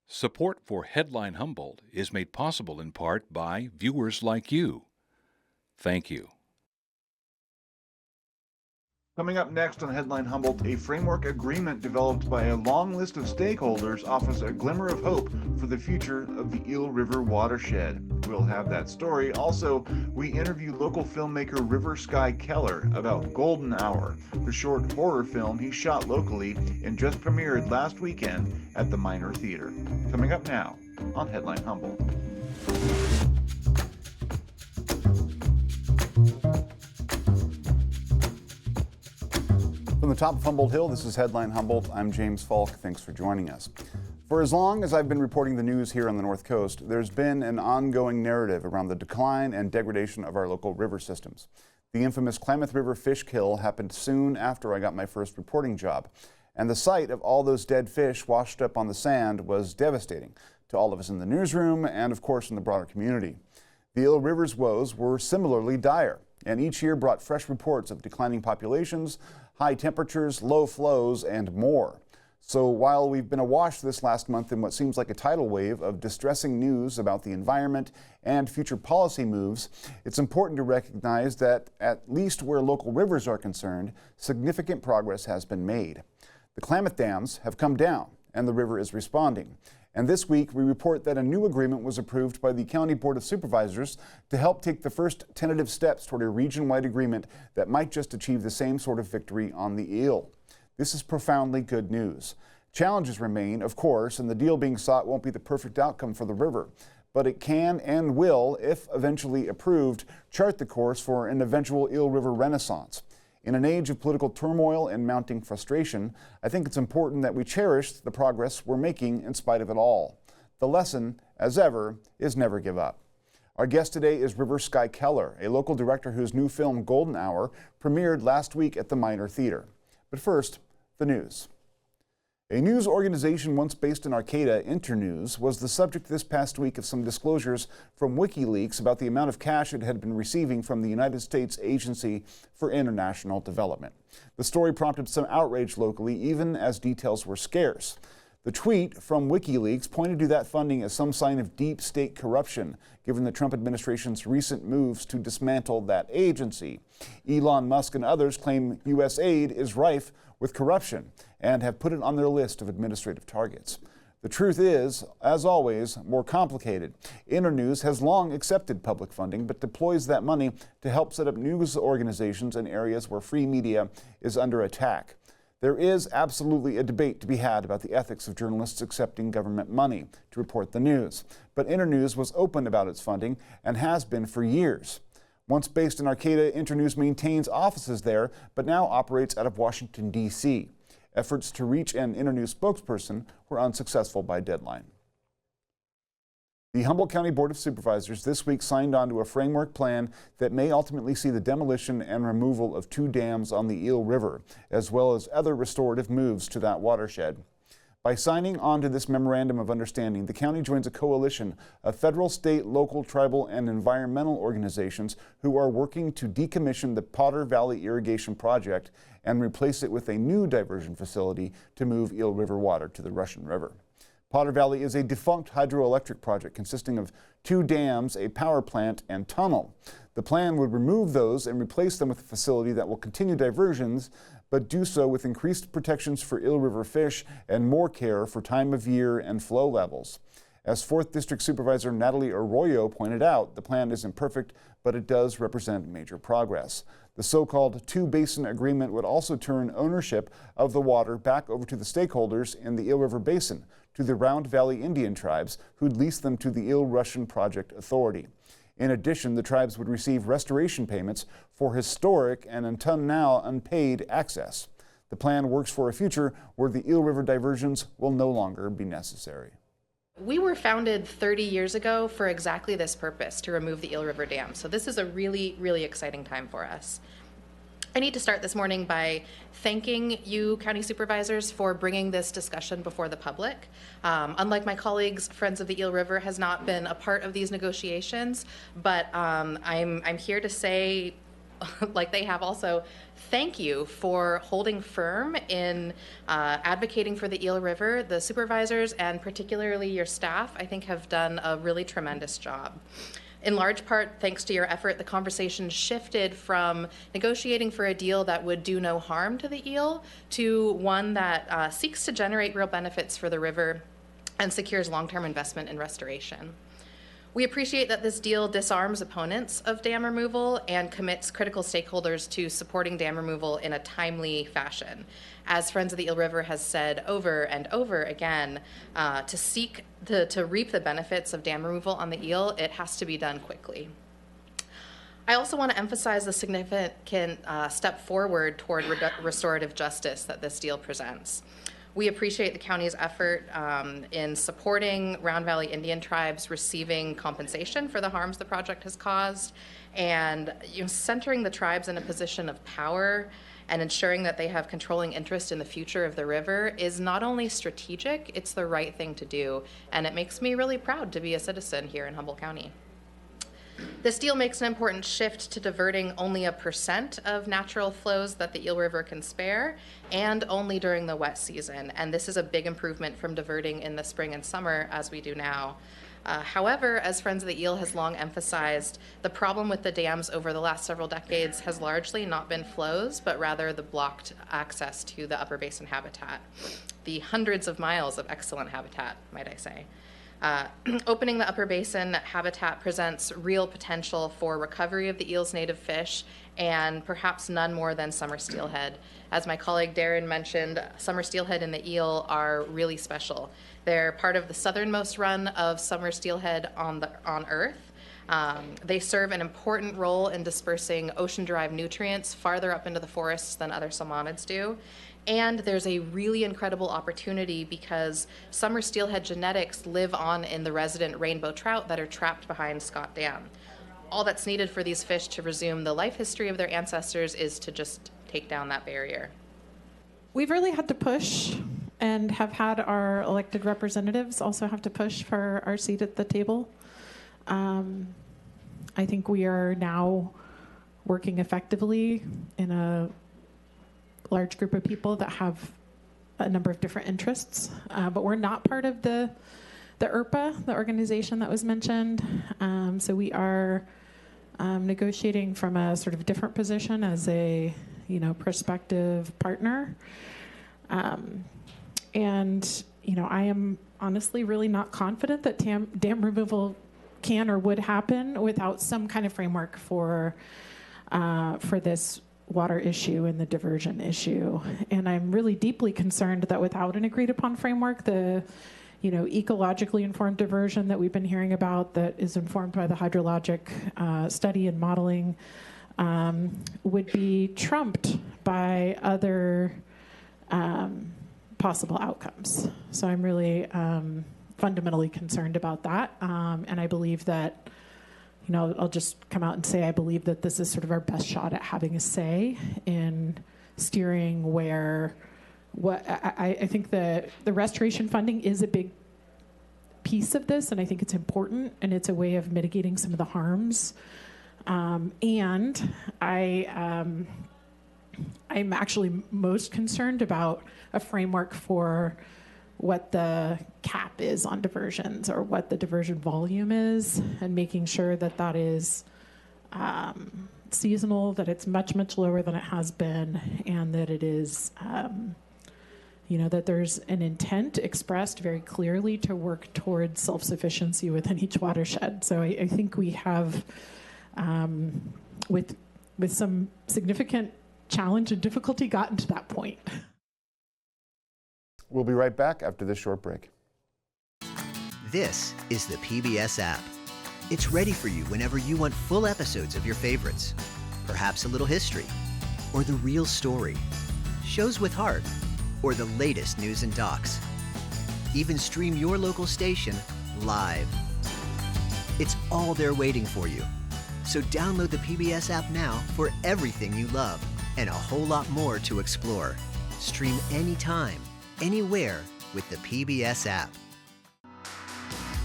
Support for Headline Humboldt is made possible in part by viewers like you. Thank you. Coming up next on Headline Humboldt, a framework agreement developed by a long list of stakeholders offers a glimmer of hope for the future of the Eel River watershed. We'll have that story. Also, we interview local filmmaker River Sky Keller about Golden Hour, the short horror film he shot locally and just premiered last weekend at the Minor Theater. Coming up now on Headline Humboldt. From the top of Humboldt Hill, this is Headline Humboldt. I'm James Falk. Thanks for joining us. For as long as I've been reporting the news here on the North Coast, there's been an ongoing narrative around the decline and degradation of our local river systems. The infamous Klamath River fish kill happened soon after I got my first reporting job, and the sight of all those dead fish washed up on the sand was devastating to all of us in the newsroom and, of course, in the broader community. The Eel River's woes were similarly dire, and each year brought fresh reports of declining populations, high temperatures, low flows, and more. So while we've been awash this last month in what seems like a tidal wave of distressing news about the environment and future policy moves, it's important to recognize that, at least where local rivers are concerned, significant progress has been made. The Klamath dams have come down, and the river is responding. And this week, we report that a new agreement was approved by the County Board of Supervisors to help take the first tentative steps toward a region-wide agreement that might just achieve the same sort of victory on the eel. This is profoundly good news. Challenges remain, of course, and the deal being sought won't be the perfect outcome for the river, but it can and will, if eventually approved, chart the course for an eventual Eel River renaissance. In an age of political turmoil and mounting frustration, I think it's important that we cherish the progress we're making in spite of it all. The lesson, as ever, is never give up. Our guest today is River Sky Keller, a local director whose new film, Golden Hour, premiered last week at the Minor Theater. But first, the news. A news organization once based in Arcata, Internews, was the subject this past week of some disclosures from WikiLeaks about the amount of cash it had been receiving from the United States Agency for International Development. The story prompted some outrage locally, even as details were scarce. The tweet from WikiLeaks pointed to that funding as some sign of deep state corruption, given the Trump administration's recent moves to dismantle that agency. Elon Musk and others claim U.S. aid is rife with corruption and have put it on their list of administrative targets. The truth is, as always, more complicated. Internews has long accepted public funding, but deploys that money to help set up news organizations in areas where free media is under attack. There is absolutely a debate to be had about the ethics of journalists accepting government money to report the news, but Internews was open about its funding and has been for years. Once based in Arcata, Internews maintains offices there, but now operates out of Washington, D.C. Efforts to reach an Internews spokesperson were unsuccessful by deadline. The Humboldt County Board of Supervisors this week signed on to a framework plan that may ultimately see the demolition and removal of 2 dams on the Eel River, as well as other restorative moves to that watershed. By signing on to this memorandum of understanding, the county joins a coalition of federal, state, local, tribal, and environmental organizations who are working to decommission the Potter Valley Irrigation Project and replace it with a new diversion facility to move Eel River water to the Russian River. Potter Valley is a defunct hydroelectric project consisting of 2 dams, a power plant, and tunnel. The plan would remove those and replace them with a facility that will continue diversions, but do so with increased protections for Eel River fish and more care for time of year and flow levels. As 4th District Supervisor Natalie Arroyo pointed out, the plan isn't perfect, but it does represent major progress. The so-called 2-basin agreement would also turn ownership of the water back over to the stakeholders in the Eel River Basin, to the Round Valley Indian tribes who'd leased them to the Eel Russian Project Authority. In addition, the tribes would receive restoration payments for historic and until now unpaid access. The plan works for a future where the Eel River diversions will no longer be necessary. We were founded 30 years ago for exactly this purpose, to remove the Eel River Dam. So this is a really, really exciting time for us. I need to start this morning by thanking you, county supervisors, for bringing this discussion before the public. Unlike my colleagues, Friends of the Eel River has not been a part of these negotiations, but I'm here to say like they have also, thank you for holding firm in advocating for the Eel River. The supervisors and particularly your staff, I think, have done a really tremendous job. In large part, thanks to your effort, the conversation shifted from negotiating for a deal that would do no harm to the eel to one that seeks to generate real benefits for the river and secures long-term investment in restoration. We appreciate that this deal disarms opponents of dam removal and commits critical stakeholders to supporting dam removal in a timely fashion. As Friends of the Eel River has said over and over again, to reap the benefits of dam removal on the eel, it has to be done quickly. I also want to emphasize the significant step forward toward restorative justice that this deal presents. We appreciate the county's effort in supporting Round Valley Indian tribes receiving compensation for the harms the project has caused, and centering the tribes in a position of power and ensuring that they have controlling interest in the future of the river is not only strategic, it's the right thing to do, and it makes me really proud to be a citizen here in Humboldt County. This deal makes an important shift to diverting only 1% of natural flows that the Eel River can spare, and only during the wet season. And this is a big improvement from diverting in the spring and summer as we do now. However, as Friends of the Eel has long emphasized, the problem with the dams over the last several decades has largely not been flows, but rather the blocked access to the upper basin habitat. The hundreds of miles of excellent habitat, might I say. Opening the upper basin habitat presents real potential for recovery of the eel's native fish, and perhaps none more than summer steelhead. As my colleague Darren mentioned, summer steelhead and the eel are really special. They're part of the southernmost run of summer steelhead on Earth. They serve an important role in dispersing ocean-derived nutrients farther up into the forests than other salmonids do. And there's a really incredible opportunity because summer steelhead genetics live on in the resident rainbow trout that are trapped behind Scott Dam. All that's needed for these fish to resume the life history of their ancestors is to just take down that barrier. We've really had to push and have had our elected representatives also have to push for our seat at the table. I think we are now working effectively in a large group of people that have a number of different interests, but we're not part of the IRPA, the organization that was mentioned. So we are negotiating from a sort of different position as a prospective partner. And I am honestly really not confident that dam removal can or would happen without some kind of framework for this water issue and the diversion issue. And I'm really deeply concerned that without an agreed upon framework, the ecologically informed diversion that we've been hearing about that is informed by the hydrologic study and modeling would be trumped by other possible outcomes. So I'm really fundamentally concerned about that. And I believe that I'll just come out and say I believe that this is sort of our best shot at having a say in steering I think the restoration funding is a big piece of this, and I think it's important, and it's a way of mitigating some of the harms. And I'm actually most concerned about a framework for what the cap is on diversions or what the diversion volume is, and making sure that that is seasonal, that it's much, much lower than it has been, and that it is, that there's an intent expressed very clearly to work towards self-sufficiency within each watershed. So I think we have, with some significant challenge and difficulty, gotten to that point. We'll be right back after this short break. This is the PBS app. It's ready for you whenever you want full episodes of your favorites, perhaps a little history, or the real story, shows with heart, or the latest news and docs. Even stream your local station live. It's all there waiting for you. So download the PBS app now for everything you love and a whole lot more to explore. Stream anytime, anywhere with the PBS app.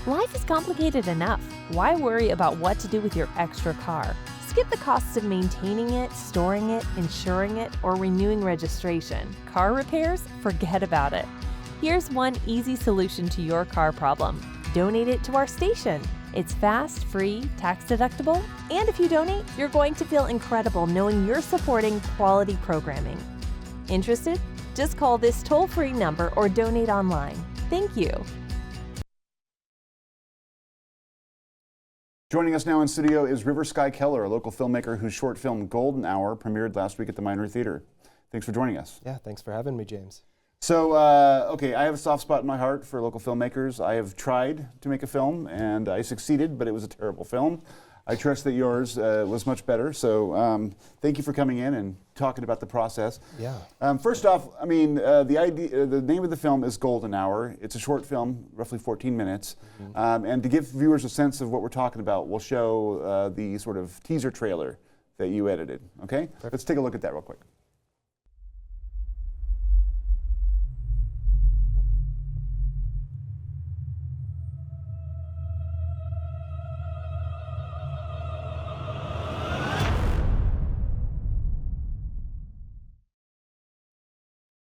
Life is complicated enough. Why worry about what to do with your extra car? Skip the costs of maintaining it, storing it, insuring it, or renewing registration. Car repairs? Forget about it. Here's one easy solution to your car problem. Donate it to our station. It's fast, free, tax deductible, and if you donate, you're going to feel incredible knowing you're supporting quality programming. Interested? Just call this toll-free number or donate online. Thank you. Joining us now in studio is River Sky Keller, a local filmmaker whose short film Golden Hour premiered last week at the Minor Theater. Thanks for joining us. Yeah, thanks for having me, James. So, okay, I have a soft spot in my heart for local filmmakers. I have tried to make a film, and I succeeded, but it was a terrible film. I trust that yours was much better, so thank you for coming in and talking about the process. Yeah. First off, I mean, the name of the film is Golden Hour. It's a short film, roughly 14 minutes, and to give viewers a sense of what we're talking about, we'll show the sort of teaser trailer that you edited, okay? Perfect. Let's take a look at that real quick.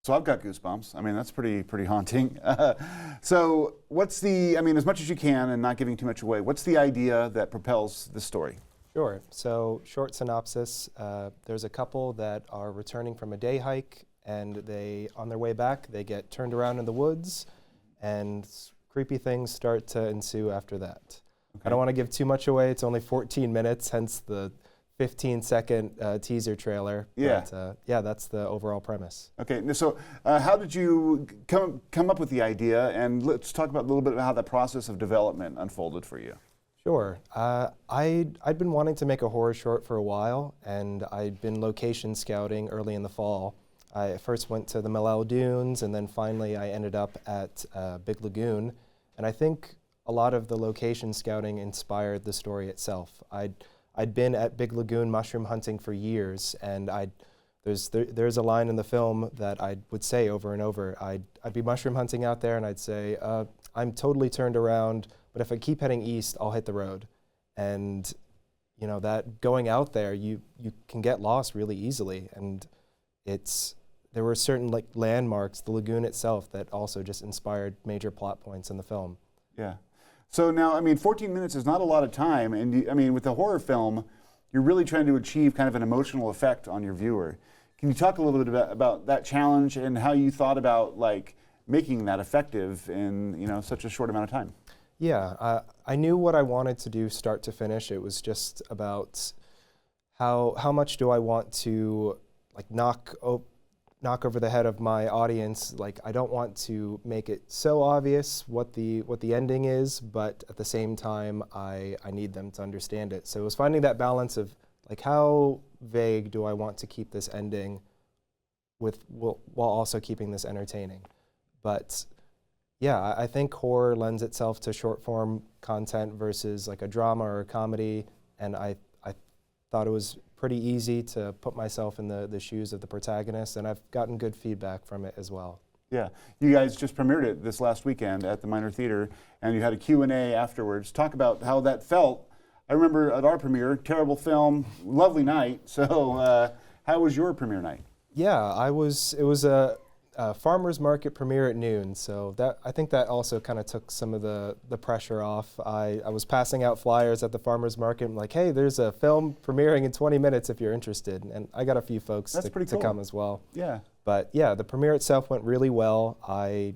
So I've got goosebumps. I mean, that's pretty haunting. So what's the, I mean, as much as you can and not giving too much away, what's the idea that propels the story? Sure. So short synopsis, there's a couple that are returning from a day hike, and on their way back, they get turned around in the woods, and creepy things start to ensue after that. Okay. I don't want to give too much away. It's only 14 minutes, hence the 15-second teaser trailer. Yeah. But, yeah, that's the overall premise. Okay. So how did you come up with the idea? And let's talk about a little bit about how the process of development unfolded for you. Sure. I'd been wanting to make a horror short for a while, and I'd been location scouting early in the fall. I first went to the Malel Dunes, and then finally I ended up at Big Lagoon. And I think a lot of the location scouting inspired the story itself. I'd been at Big Lagoon mushroom hunting for years, and there's a line in the film that I would say over and over. I'd be mushroom hunting out there, and I'd say, I'm totally turned around, but if I keep heading east, I'll hit the road. And you know, that going out there, you can get lost really easily, and there were certain like landmarks, the lagoon itself, that also just inspired major plot points in the film. Yeah. So now, I mean, 14 minutes is not a lot of time, and I mean, with a horror film, you're really trying to achieve kind of an emotional effect on your viewer. Can you talk a little bit about that challenge and how you thought about like making that effective in such a short amount of time? Yeah, I knew what I wanted to do start to finish. It was just about how much do I want to like knock over the head of my audience. Like, I don't want to make it so obvious what the ending is, but at the same time, I need them to understand it. So it was finding that balance of like, how vague do I want to keep this ending while also keeping this entertaining. But yeah, I think horror lends itself to short form content versus like a drama or a comedy, and I thought it was pretty easy to put myself in the shoes of the protagonist, and I've gotten good feedback from it as well. Yeah, you guys just premiered it this last weekend at the Minor Theater, and you had a Q&A afterwards. Talk about how that felt. I remember at our premiere, terrible film, lovely night. So how was your premiere night? Yeah, it was a farmer's market premiere at noon, so I think that also kind of took some of the pressure off. I was passing out flyers at the farmer's market, like, hey, there's a film premiering in 20 minutes if you're interested, and I got a few folks to come as well. Yeah. But yeah, the premiere itself went really well. I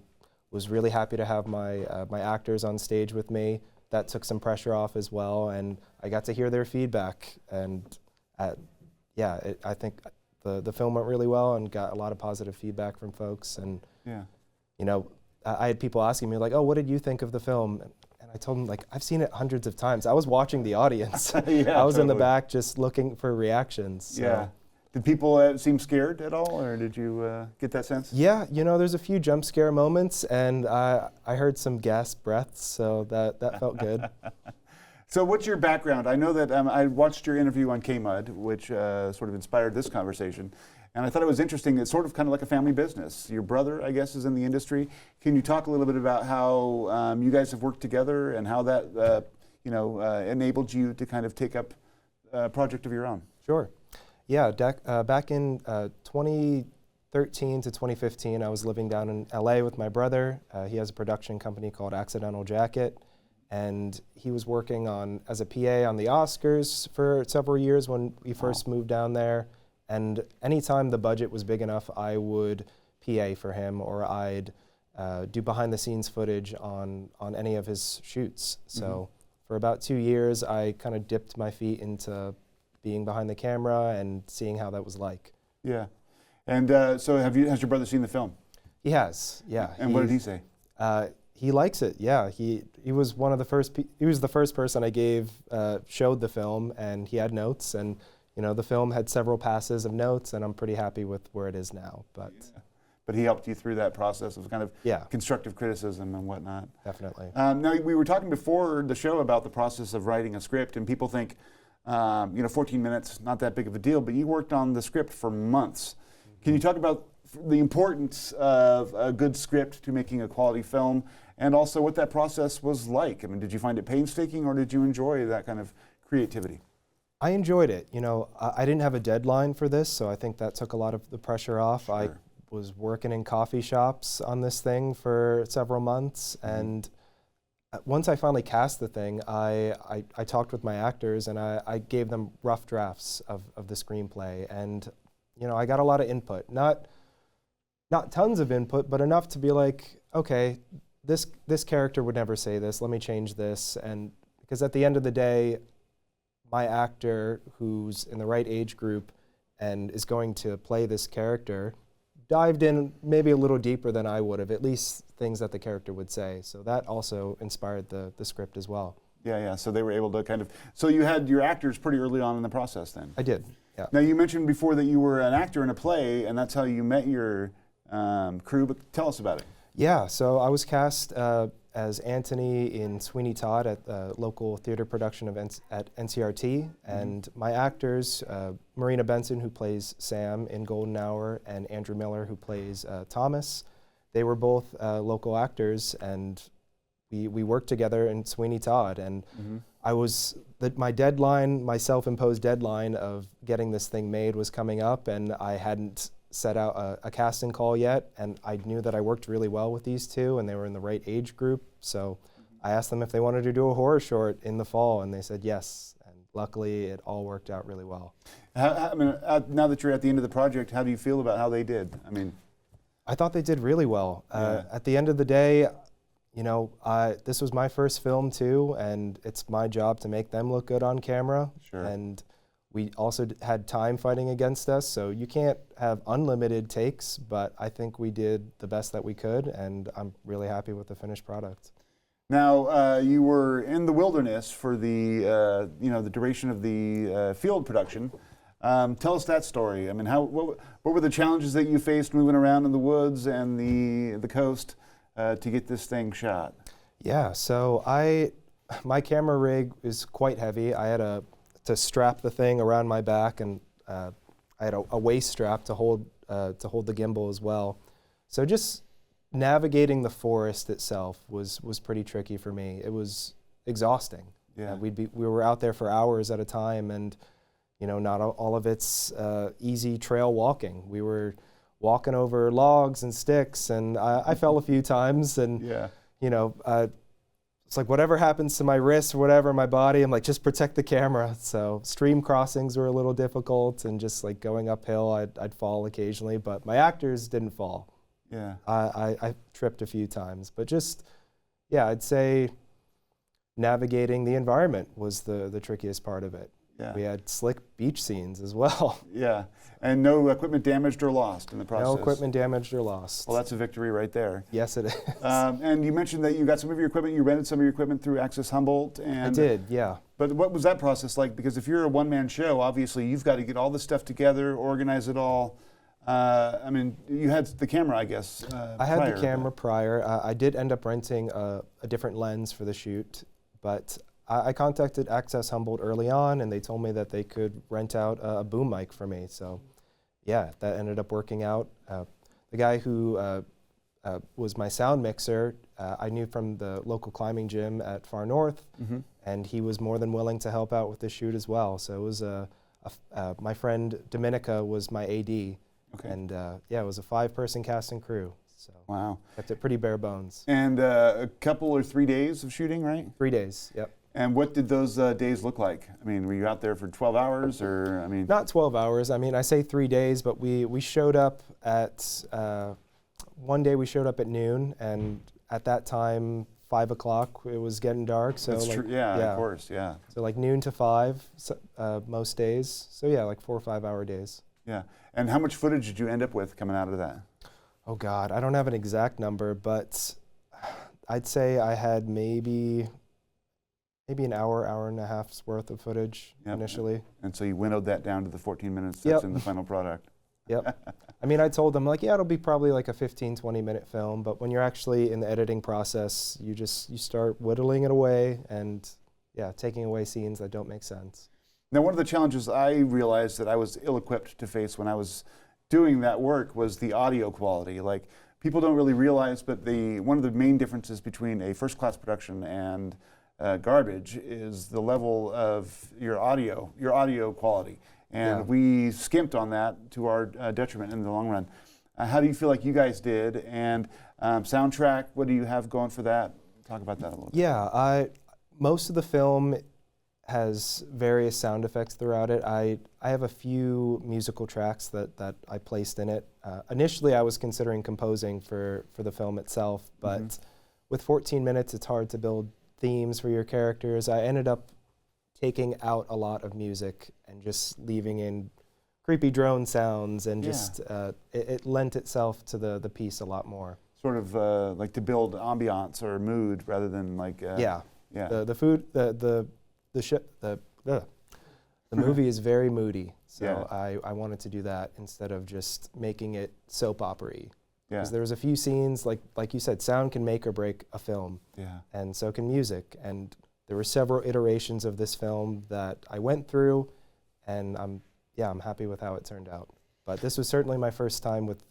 was really happy to have my actors on stage with me. That took some pressure off as well, and I got to hear their feedback, and I think the film went really well and got a lot of positive feedback from folks. And I had people asking me like, oh, what did you think of the film? And I told them, like, I've seen it hundreds of times. I was watching the audience. I was in the back just looking for reactions. So. Yeah. Did people seem scared at all, or did you get that sense? Yeah, there's a few jump scare moments, and I heard some gasp breaths, so that felt good. So what's your background? I know that I watched your interview on K-Mud, which sort of inspired this conversation, and I thought it was interesting. It's sort of kind of like a family business. Your brother, I guess, is in the industry. Can you talk a little bit about how you guys have worked together and how that enabled you to kind of take up project of your own. Sure. Yeah, back in 2013 to 2015, I was living down in LA with my brother. He has a production company called Accidental Jacket, and he was working as a PA on the Oscars for several years when we first moved down there. And anytime the budget was big enough, I would PA for him, or I'd do behind the scenes footage on any of his shoots. So for about 2 years, I kind of dipped my feet into being behind the camera and seeing how that was like. Yeah. And so has your brother seen the film? He has, yeah. And what did he say? He likes it, yeah. He was one of the first, he was the first person I showed the film, and he had notes, and the film had several passes of notes, and I'm pretty happy with where it is now. But But he helped you through that process of kind of yeah, constructive criticism and whatnot. Definitely. Now, we were talking before the show about the process of writing a script, and people think, 14 minutes, not that big of a deal, but you worked on the script for months. Can you talk about the importance of a good script to making a quality film, and also what that process was like? I mean, did you find it painstaking, or did you enjoy that kind of creativity? I enjoyed it. I didn't have a deadline for this, so I think that took a lot of the pressure off. Sure. I was working in coffee shops on this thing for several months, and once I finally cast the thing, I talked with my actors, and I gave them rough drafts of the screenplay, and I got a lot of input. Not tons of input, but enough to be like, okay, this character would never say this, let me change this. And because at the end of the day, my actor, who's in the right age group and is going to play this character, dived in maybe a little deeper than I would have, at least things that the character would say. So that also inspired the script as well. Yeah. So they were able to kind of, so you had your actors pretty early on in the process then? I did, yeah. Now, you mentioned before that you were an actor in a play, and that's how you met your crew, but tell us about it. Yeah, so I was cast as Anthony in Sweeney Todd at the local theater production of at NCRT, and my actors, Marina Benson, who plays Sam in Golden Hour, and Andrew Miller, who plays Thomas, they were both local actors, and we worked together in Sweeney Todd, and I was, my deadline, my self-imposed deadline of getting this thing made was coming up, and I hadn't set out a casting call yet, and I knew that I worked really well with these two, and they were in the right age group, so I asked them if they wanted to do a horror short in the fall, and they said yes, and luckily it all worked out really well. Now that you're at the end of the project, how do you feel about how they did? I thought they did really well. At the end of the day, this was my first film too, and it's my job to make them look good on camera. Sure. And we also had time fighting against us, so you can't have unlimited takes, but I think we did the best that we could, and I'm really happy with the finished product. Now, you were in the wilderness for the duration of the field production. Tell us that story. What were the challenges that you faced moving around in the woods and the coast to get this thing shot? Yeah, so my camera rig is quite heavy. I had to strap the thing around my back, and I had a waist strap to hold the gimbal as well. So just navigating the forest itself was pretty tricky for me. It was exhausting. Yeah. We were out there for hours at a time, and not all of it's easy trail walking. We were walking over logs and sticks, and I fell a few times, and it's like whatever happens to my wrists or whatever, my body, I'm like, just protect the camera. So stream crossings were a little difficult, and just like going uphill, I'd fall occasionally, but my actors didn't fall. Yeah. I tripped a few times, but I'd say navigating the environment was the trickiest part of it. Yeah. We had slick beach scenes as well. Yeah, and no equipment damaged or lost in the process. No equipment damaged or lost. Well, that's a victory right there. Yes, it is. And you mentioned that you got some of your equipment, you rented some of your equipment through Access Humboldt. And I did, yeah. But what was that process like? Because if you're a one-man show, obviously you've got to get all this stuff together, organize it all. You had the camera, I guess. I had the camera prior. I did end up renting a different lens for the shoot, but I contacted Access Humboldt early on, and they told me that they could rent out a boom mic for me. So, yeah, that ended up working out. The guy who was my sound mixer, I knew from the local climbing gym at Far North, and he was more than willing to help out with the shoot as well. So it was my friend Dominica was my AD, and yeah, it was a 5-person cast and crew. So wow, kept it pretty bare bones. And a couple or 3 days of shooting, right? 3 days, yep. And what did those days look like? I mean, were you out there for 12 hours, or I mean? Not 12 hours. I mean, I say 3 days, but we showed up at one day we showed up at noon, and at that time, 5 o'clock, it was getting dark. So That's like, true. Yeah, of course, yeah. So like noon to 5 most days. So yeah, like 4 or 5 hour days. Yeah. And how much footage did you end up with coming out of that? Oh God, I don't have an exact number, but I'd say I had maybe an hour and a half's worth of footage initially. And so you winnowed that down to the 14 minutes that's in the final product. Yep. I mean, I told them, like, yeah, it'll be probably like a 15, 20-minute film, but when you're actually in the editing process, you start whittling it away and, yeah, taking away scenes that don't make sense. Now, one of the challenges I realized that I was ill-equipped to face when I was doing that work was the audio quality. Like, people don't really realize, but one of the main differences between a first-class production and garbage is the level of your audio quality. And we skimped on that to our detriment in the long run. How do you feel like you guys did? And soundtrack, what do you have going for that? Talk about that a little bit. Yeah, most of the film has various sound effects throughout it. I have a few musical tracks that I placed in it. Initially, I was considering composing for the film itself, but with 14 minutes, it's hard to build themes for your characters. I ended up taking out a lot of music and just leaving in creepy drone sounds, and just it lent itself to the piece a lot more. Sort of like to build ambiance or mood rather than like the movie is very moody, so I wanted to do that instead of just making it soap opera-y. Because there was a few scenes, like you said, sound can make or break a film, and so can music. And there were several iterations of this film that I went through, and I'm happy with how it turned out. But this was certainly my first time with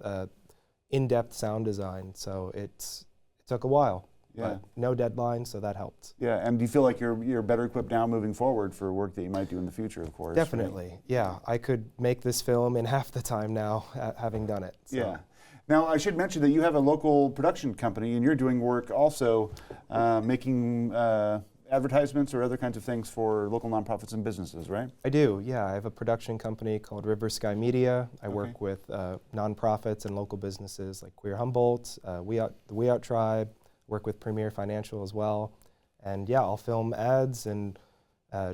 in-depth sound design, so it took a while. But no deadline, so that helped. Yeah, and do you feel like you're better equipped now moving forward for work that you might do in the future, of course? Definitely, right? yeah. I could make this film in half the time now, having done it. So. Yeah. Now, I should mention that you have a local production company, and you're doing work also making advertisements or other kinds of things for local nonprofits and businesses, right? I do, yeah. I have a production company called River Sky Media. I work with nonprofits and local businesses like Queer Humboldt, the We Out Tribe, work with Premier Financial as well. And yeah, I'll film ads and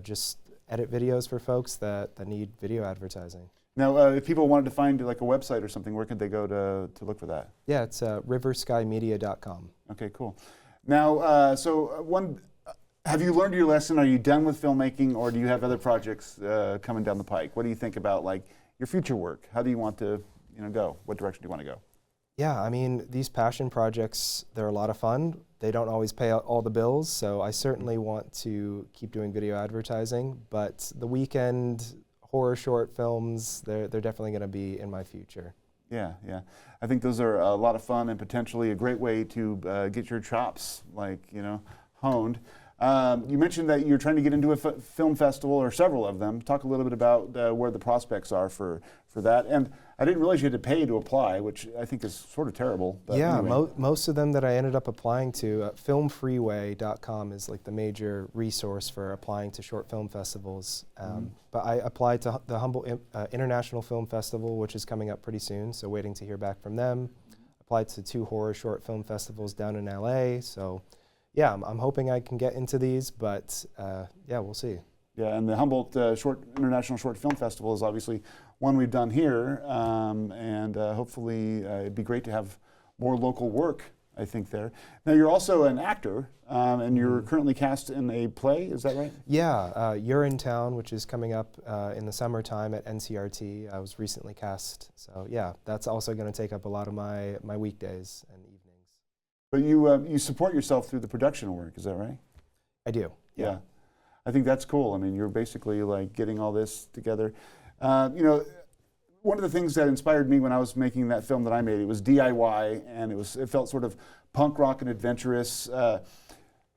just edit videos for folks that need video advertising. Now, if people wanted to find like a website or something, where could they go to look for that? Yeah, it's riverskymedia.com. Okay, cool. Now, have you learned your lesson? Are you done with filmmaking, or do you have other projects coming down the pike? What do you think about like your future work? How do you want to go? What direction do you want to go? Yeah, I mean, these passion projects, they're a lot of fun. They don't always pay all the bills, so I certainly want to keep doing video advertising, but the weekend horror short films, they're definitely going to be in my future. Yeah. I think those are a lot of fun and potentially a great way to get your chops, honed. You mentioned that you're trying to get into a film festival, or several of them. Talk a little bit about where the prospects are for that. And I didn't realize you had to pay to apply, which I think is sort of terrible. But yeah, anyway. Most of them that I ended up applying to, filmfreeway.com is like the major resource for applying to short film festivals. But I applied to the Humboldt International Film Festival, which is coming up pretty soon, so waiting to hear back from them. Applied to 2 horror short film festivals down in LA, so yeah, I'm hoping I can get into these, but yeah, we'll see. Yeah, and the Humboldt International Short Film Festival is obviously one we've done here, and hopefully it'd be great to have more local work, I think, there. Now, you're also an actor, and you're currently cast in a play, is that right? Yeah, You're in Town, which is coming up in the summertime at NCRT. I was recently cast, so yeah, that's also going to take up a lot of my weekdays and evenings. But you support yourself through the production work, is that right? I do. Yeah. I think that's cool. I mean, you're basically like getting all this together. One of the things that inspired me when I was making that film that I made, it was DIY, and it felt sort of punk rock and adventurous.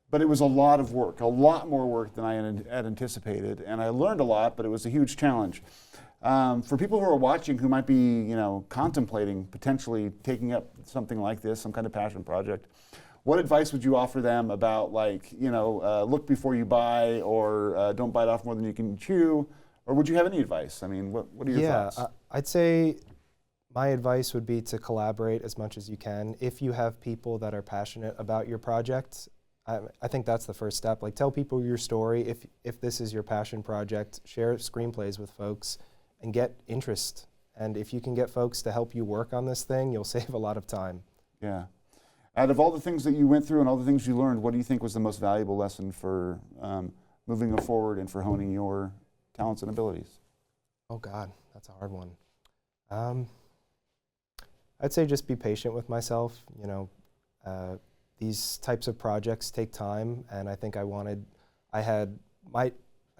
But it was a lot of work, a lot more work than I had anticipated, and I learned a lot, but it was a huge challenge. For people who are watching who might be, contemplating potentially taking up something like this, some kind of passion project, what advice would you offer them about, look before you buy, or don't bite off more than you can chew, or would you have any advice? I mean, what are your thoughts? I'd say my advice would be to collaborate as much as you can. If you have people that are passionate about your project, I think that's the first step. Like, tell people your story. If this is your passion project, share screenplays with folks and get interest. And if you can get folks to help you work on this thing, you'll save a lot of time. Yeah. Out of all the things that you went through and all the things you learned, what do you think was the most valuable lesson for moving forward and for honing your talents and abilities? Oh God, that's a hard one. I'd say just be patient with myself. These types of projects take time, and I think my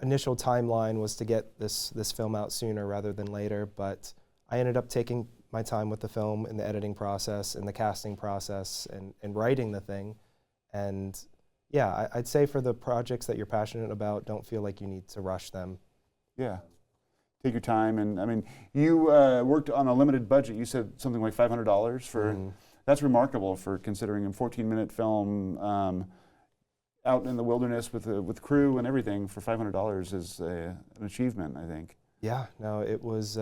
initial timeline was to get this film out sooner rather than later, but I ended up taking my time with the film in the editing process and the casting process and writing the thing. And yeah, I'd say for the projects that you're passionate about, don't feel like you need to rush them. Yeah. Take your time. And I mean, you worked on a limited budget. You said something like $500 for... That's remarkable for considering a 14-minute film out in the wilderness with crew and everything for $500 is an achievement, I think. Yeah, no, it was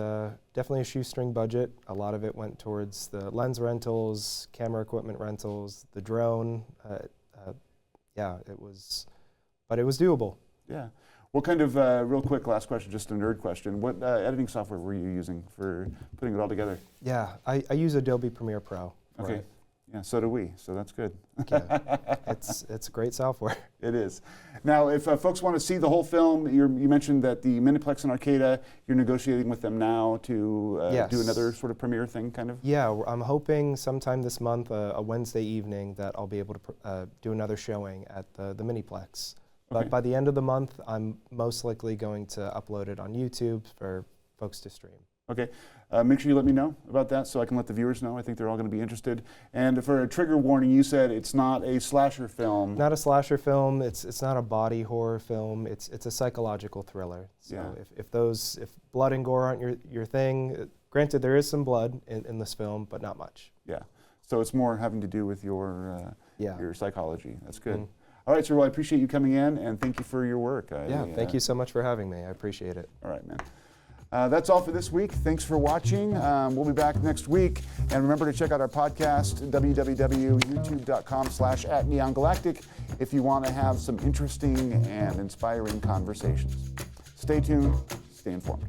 definitely a shoestring budget. A lot of it went towards the lens rentals, camera equipment rentals, the drone. But it was doable. Yeah. What kind of, real quick last question, just a nerd question, what editing software were you using for putting it all together? Yeah, I use Adobe Premiere Pro. Okay. Right. Yeah, so do we, so that's good. Yeah. It's great software. It is. Now, if folks want to see the whole film, you mentioned that the Miniplex in Arcata, you're negotiating with them now to Yes. do another sort of premiere thing, kind of? Yeah, I'm hoping sometime this month, a Wednesday evening, that I'll be able to do another showing at the Miniplex. But Okay. by the end of the month, I'm most likely going to upload it on YouTube for folks to stream. Okay. Make sure you let me know about that so I can let the viewers know. I think they're all going to be interested. And for a trigger warning, you said it's not a slasher film. Not a slasher film. It's not a body horror film. It's a psychological thriller. So Yeah. if blood and gore aren't your thing, granted there is some blood in this film, but not much. Yeah. So it's more having to do with your psychology. That's good. Mm. All right, sir. Well, I appreciate you coming in, and thank you for your work. Thank you so much for having me. I appreciate it. All right, man. That's all for this week. Thanks for watching. We'll be back next week. And remember to check out our podcast, www.youtube.com/@neongalactic, if you want to have some interesting and inspiring conversations. Stay tuned. Stay informed.